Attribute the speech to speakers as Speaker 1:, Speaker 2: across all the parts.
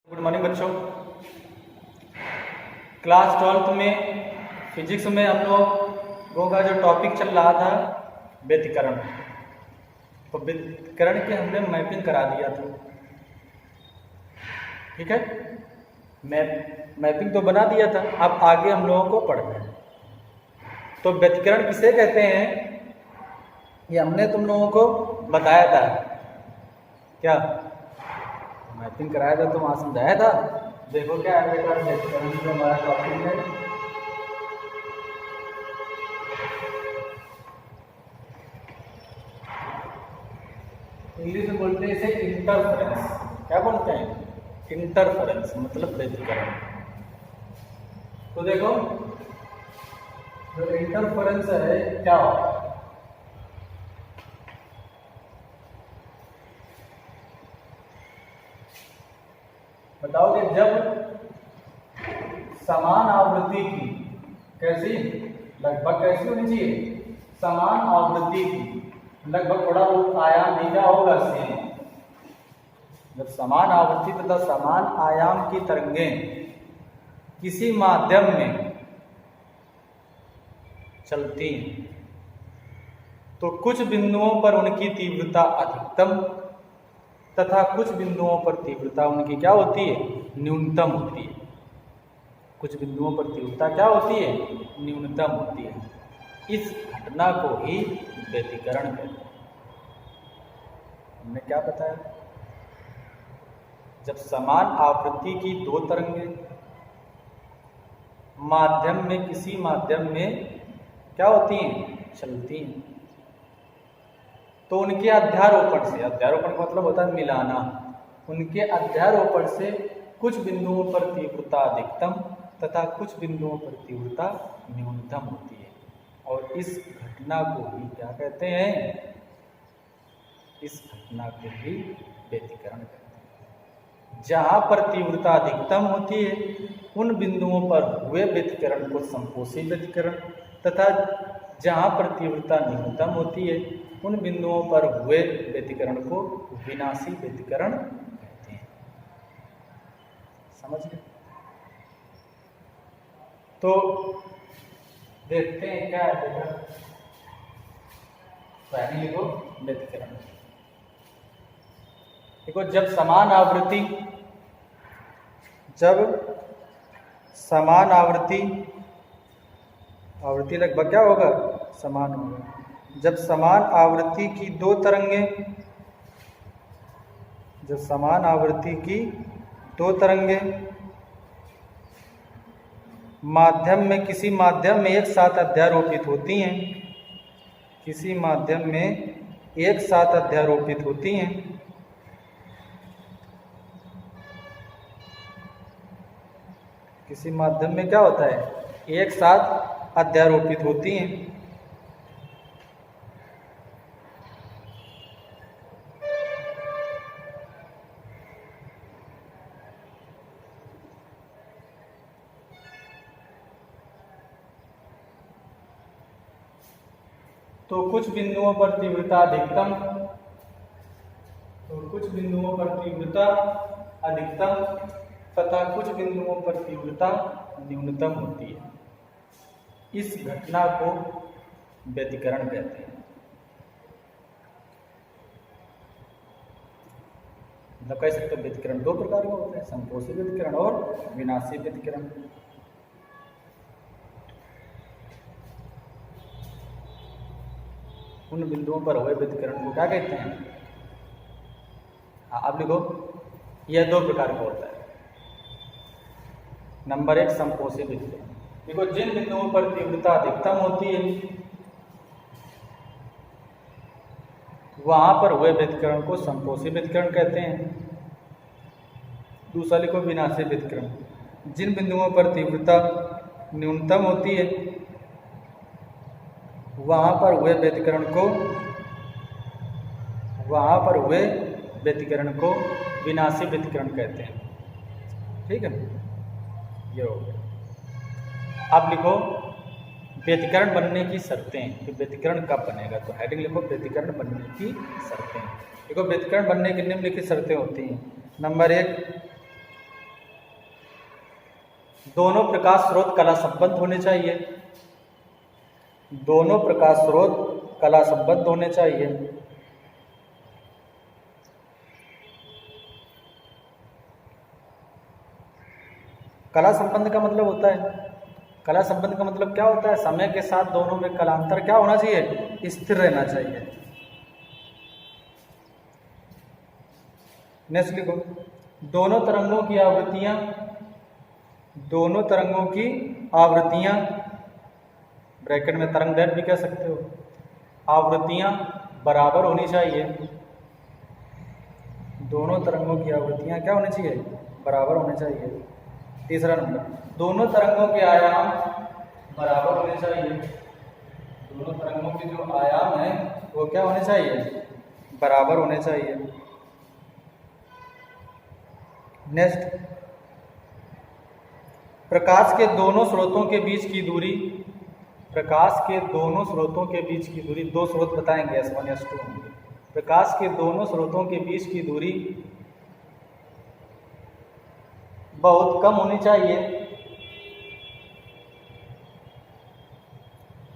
Speaker 1: Good morning बच्चों। Class 12 में physics में हम लोगों का जो टॉपिक चल रहा था व्यतिकरण, तो व्यतिकरण की हमने मैपिंग करा दिया था। ठीक है, मैपिंग तो बना दिया था। अब आगे हम लोगों को पढ़ना है। तो व्यतिकरण किसे कहते हैं ये हमने तुम लोगों को बताया था। क्या मैपिंग कराया था तो वहाँ समझाया था। देखो क्या है बेटा, व्यतिकरण जो हमारा टॉपिक है इंग्लिश में बोलते हैं इसे इंटरफेरेंस। क्या बोलते हैं? इंटरफेरेंस मतलब व्यतिकरण। तो देखो जो इंटरफेरेंस है क्या होता है, बताओ कि जब समान आवृत्ति की, कैसी लगभग कैसी होनी चाहिए, समान आवृत्ति की, लगभग थोड़ा बहुत आयाम नीचा होगा सेम। जब समान आवृत्ति तथा समान आयाम की तरंगें किसी माध्यम में चलती हैं तो कुछ बिंदुओं पर उनकी तीव्रता अधिकतम तथा कुछ बिंदुओं पर तीव्रता उनकी क्या होती है, न्यूनतम होती है। कुछ बिंदुओं पर तीव्रता क्या होती है, न्यूनतम होती है। इस घटना को ही व्यतिकरण कहते हैं। हमने क्या बताया, जब समान आवृत्ति की दो तरंगें माध्यम में किसी माध्यम में क्या होती हैं, चलती हैं, तो उनके अध्यारोपण से, अध्यारोपण का मतलब होता है मिलाना, उनके अध्यारोपण से कुछ बिंदुओं पर तीव्रता अधिकतम तथा कुछ बिंदुओं पर तीव्रता न्यूनतम होती है। और इस घटना को ही क्या कहते हैं, इस घटना को ही व्यतिकरण कहते हैं। जहाँ पर तीव्रता अधिकतम होती है उन बिंदुओं पर हुए व्यतिकरण को संपोषी व्यतिकरण तथा जहाँ पर तीव्रता न्यूनतम होती है उन बिंदुओं पर हुए व्यतिकरण को विनाशी व्यतिकरण कहते हैं। समझ गए? तो देखते हैं क्या है बेटा, पहले लिखो व्यतिकरण। देखो जब समान आवृत्ति आवृत्ति लगभग क्या होगा, समान होगा। जब समान आवृत्ति की दो तरंगें, जब समान आवृत्ति की दो तरंगें माध्यम में किसी माध्यम में एक साथ अध्यारोपित होती हैं, किसी माध्यम में एक साथ अध्यारोपित होती हैं, किसी माध्यम में क्या होता है, एक साथ अध्यारोपित होती हैं, तो कुछ बिंदुओं पर तीव्रता अधिकतम, तथा कुछ बिंदुओं पर तीव्रता न्यूनतम होती है। इस घटना को व्यतिकरण कहते हैं। मतलब कह सकते हो व्यतिकरण दो प्रकार के होते हैं, संपोषी व्यतिकरण और विनाशी व्यतिकरण। उन बिंदुओं पर हुए व्यतिकरण को क्या कहते हैं? हाँ, अब लिखो, यह दो प्रकार का होता है। नंबर एक, संपोषी व्यतिकरण। देखो जिन बिंदुओं पर तीव्रता अधिकतम होती है वहां पर हुए व्यतिकरण को संपोषी व्यतिकरण कहते हैं। दूसरा लिखो, विनाशी व्यतिकरण। जिन बिंदुओं पर तीव्रता न्यूनतम होती है वहां पर हुए व्यतिकरण को विनाशी व्यतिकरण कहते हैं। ठीक है, ये हो गया। अब लिखो व्यतिकरण बनने की शर्तें, कि व्यतिकरण कब बनेगा। तो हेडिंग लिखो, व्यतिकरण बनने की शर्तें। देखो व्यतिकरण बनने की निम्नलिखित शर्तें होती हैं। नंबर एक, दोनों प्रकाश स्रोत कला संबद्ध होने चाहिए। दोनों प्रकाश स्रोत कला संबद्ध होने चाहिए। कला संबंध का मतलब होता है, कला संबंध का मतलब क्या होता है? समय के साथ दोनों में कलांतर क्या होना चाहिए? स्थिर रहना चाहिए। नेक्स्ट लिखो, दोनों तरंगों की आवृत्तियां, दोनों तरंगों की आवृत्तियां, ब्रैकेट में तरंग दैर्घ्य भी कह सकते हो, आवृत्तियां बराबर होनी चाहिए। दोनों तरंगों की आवृत्तियां क्या होनी चाहिए? बराबर होने चाहिए। तीसरा नंबर, दोनों तरंगों के आयाम बराबर होने चाहिए। दोनों तरंगों के जो आयाम है वो क्या होने चाहिए? बराबर होने चाहिए। नेक्स्ट, प्रकाश के दोनों स्रोतों के बीच की दूरी, प्रकाश के दोनों स्रोतों के बीच की दूरी, दो स्रोत बताएंगे S1 S2 होंगे। प्रकाश के दोनों स्रोतों के बीच की दूरी बहुत कम होनी चाहिए।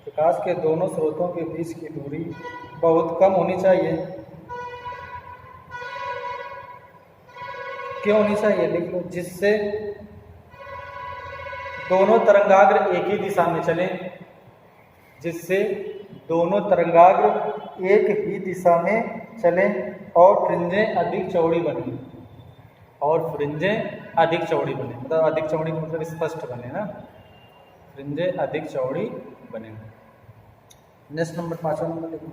Speaker 1: प्रकाश के दोनों स्रोतों के बीच की दूरी बहुत कम होनी चाहिए। क्यों होनी चाहिए? लिख लो, जिससे दोनों तरंगाग्र एक ही दिशा में चलें, जिससे दोनों तरंगाग्र एक ही दिशा में चलें और फ्रिंजें अधिक चौड़ी बने, और फ्रिंजें अधिक चौड़ी बने, मतलब अधिक चौड़ी मतलब स्पष्ट बने ना, फ्रिंजें अधिक चौड़ी बने। नेक्स्ट नंबर, 5वां नंबर लिखो,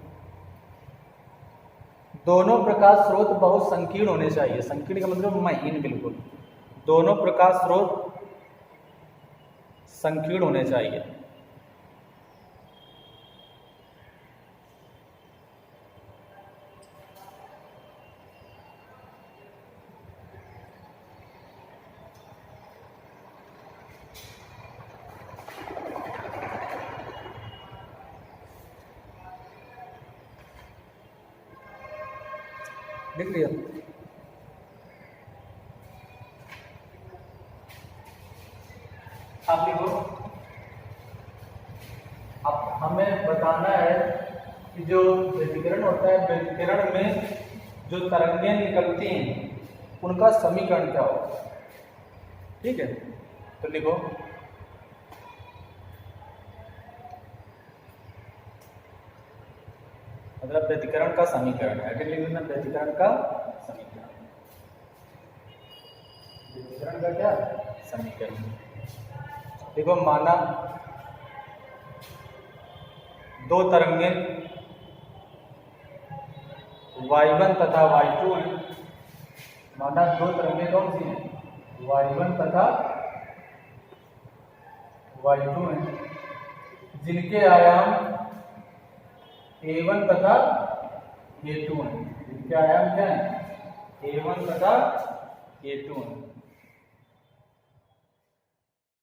Speaker 1: दोनों प्रकाश स्रोत बहुत संकीर्ण होने चाहिए। संकीर्ण का मतलब महीन बिल्कुल। दोनों प्रकाश स्रोत संकीर्ण होने चाहिए। लिख लिया? आप लिखो, अब हमें बताना है कि जो व्यतिकरण होता है, व्यतिकरण में जो तरंगें निकलती हैं उनका समीकरण क्या होता है। ठीक है, तो लिखो, मतलब व्यतिकरण का समीकरण है, लिख लेना, व्यतिकरण का समीकरण, व्यतिकरण का क्या समीकरण। देखो, माना दो तरंगें y1 तथा y2 हैं। माना दो तरंगें कौन सी हैं? y1 तथा y2 हैं, जिनके आयाम a1 तथा a2 हैं। जिनके आयाम क्या हैं? a1 तथा a2 हैं।